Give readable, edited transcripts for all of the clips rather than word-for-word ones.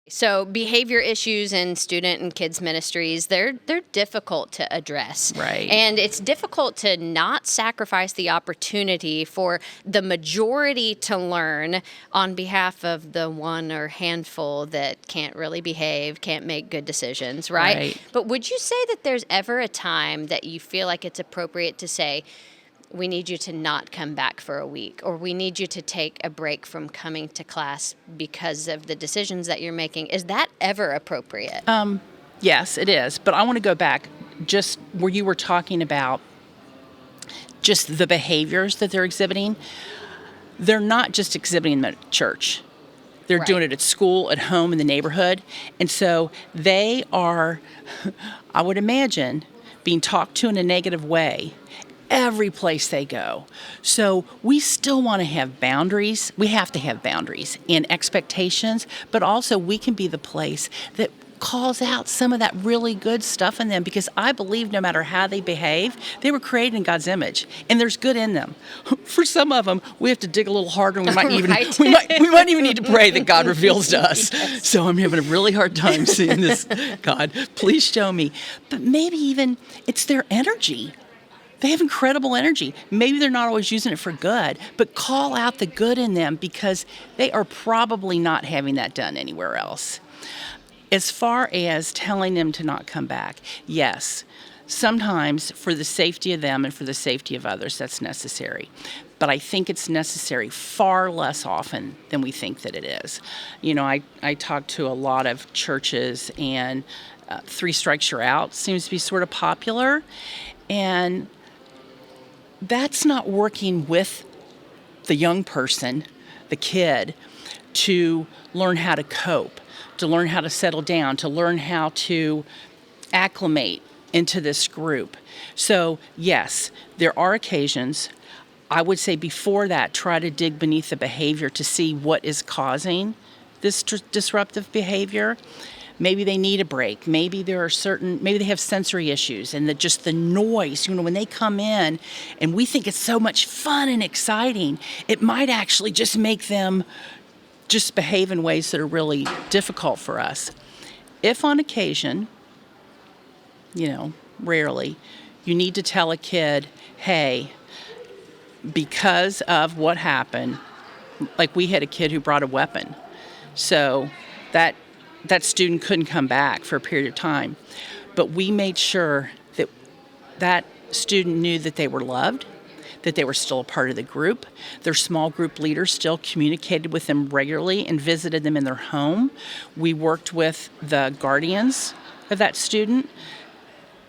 So behavior issues in student and kids ministries, they're difficult to address. Right. And it's difficult to not sacrifice the opportunity for the majority to learn on behalf of the one or handful that can't really behave, can't make good decisions, right? Right. But would you say that there's ever a time that you feel like it's appropriate to say, we need you to not come back for a week, or we need you to take a break from coming to class because of the decisions that you're making? Is that ever appropriate? Yes, it is. But I want to go back just where you were talking about just the behaviors that they're exhibiting. They're not just exhibiting them at church. They're Right. doing it at school, at home, in the neighborhood. And so they are, I would imagine, being talked to in a negative way every place they go. So we still want to have boundaries. We have to have boundaries and expectations, but also we can be the place that calls out some of that really good stuff in them, because I believe no matter how they behave, they were created in God's image and there's good in them. For some of them, we have to dig a little harder, and we might even Right. we might even need to pray that God reveals to us. Yes. So I'm having a really hard time seeing this. God, please show me. But maybe even it's their energy. They have incredible energy. Maybe they're not always using it for good, but call out the good in them, because they are probably not having that done anywhere else. As far as telling them to not come back, yes, sometimes for the safety of them and for the safety of others, that's necessary. But I think it's necessary far less often than we think that it is. You know, I talk to a lot of churches, and 3 strikes you're out seems to be sort of popular. And that's not working with the young person, the kid, to learn how to cope, to learn how to settle down, to learn how to acclimate into this group. So, yes, there are occasions. I would say before that, try to dig beneath the behavior to see what is causing this disruptive behavior. Maybe they need a break. Maybe they have sensory issues, and just the noise, when they come in and we think it's so much fun and exciting, it might actually just make them just behave in ways that are really difficult for us. If on occasion, rarely, you need to tell a kid, hey, because of what happened, like we had a kid who brought a weapon. So that student couldn't come back for a period of time. But we made sure that that student knew that they were loved, that they were still a part of the group. Their small group leaders still communicated with them regularly and visited them in their home. We worked with the guardians of that student,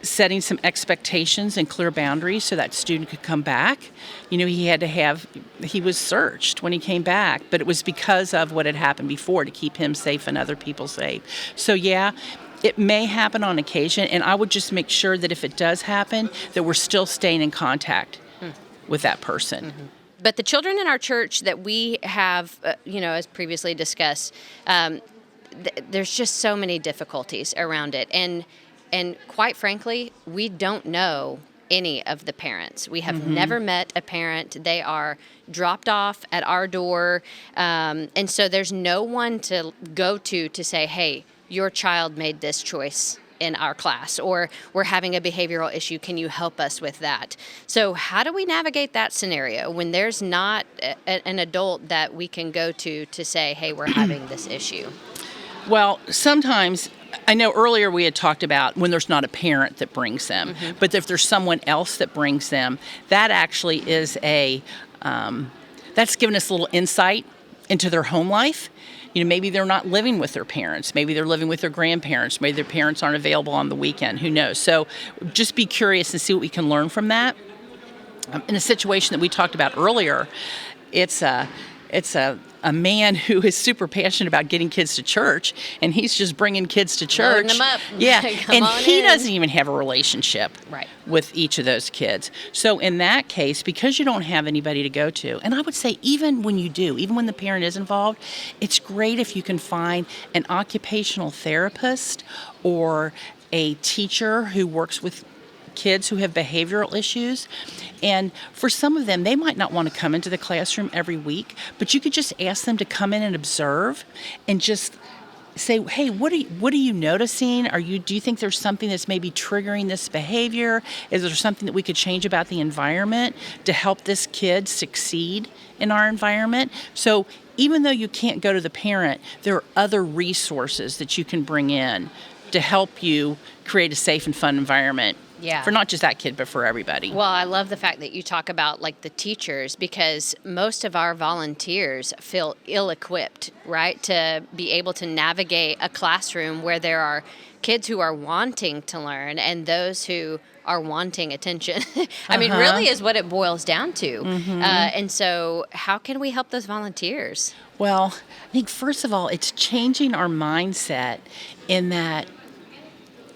setting some expectations and clear boundaries so that student could come back. He was searched when he came back, but it was because of what had happened before, to keep him safe and other people safe. So yeah, it may happen on occasion, and I would just make sure that if it does happen, that we're still staying in contact with that person. Mm-hmm. But the children in our church that we have, as previously discussed, there's just so many difficulties around it. And quite frankly, we don't know any of the parents. We have never met a parent. They are dropped off at our door. And so there's no one to go to say, hey, your child made this choice in our class, or we're having a behavioral issue. Can you help us with that? So how do we navigate that scenario when there's not an adult that we can go to say, hey, we're having this issue? Well, sometimes, I know earlier we had talked about when there's not a parent that brings them, but if there's someone else that brings them, that actually is that's given us a little insight into their home life. Maybe they're not living with their parents. Maybe they're living with their grandparents. Maybe their parents aren't available on the weekend. Who knows? So just be curious and see what we can learn from that. In a situation that we talked about earlier, it's a man who is super passionate about getting kids to church, and he's just bringing kids to church. Loading them up. Yeah, Come and on he in. doesn't even have a relationship Right. with each of those kids. So in that case, because you don't have anybody to go to, and I would say even when you do, even when the parent is involved, it's great if you can find an occupational therapist or a teacher who works with kids who have behavioral issues. And for some of them, they might not want to come into the classroom every week, but you could just ask them to come in and observe and just say, hey, what are you noticing? Do you think there's something that's maybe triggering this behavior? Is there something that we could change about the environment to help this kid succeed in our environment? So even though you can't go to the parent, there are other resources that you can bring in to help you create a safe and fun environment. Yeah. For not just that kid, but for everybody. Well, I love the fact that you talk about like the teachers, because most of our volunteers feel ill-equipped, right, to be able to navigate a classroom where there are kids who are wanting to learn and those who are wanting attention. I mean, really is what it boils down to. And so how can we help those volunteers? Well, I think first of all, it's changing our mindset in that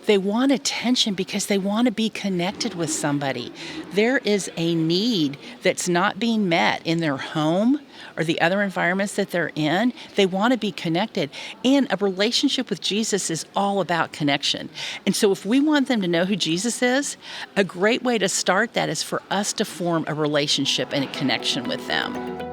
they want attention because they want to be connected with somebody. There is a need that's not being met in their home or the other environments that they're in. They want to be connected. And a relationship with Jesus is all about connection. And so if we want them to know who Jesus is, a great way to start that is for us to form a relationship and a connection with them.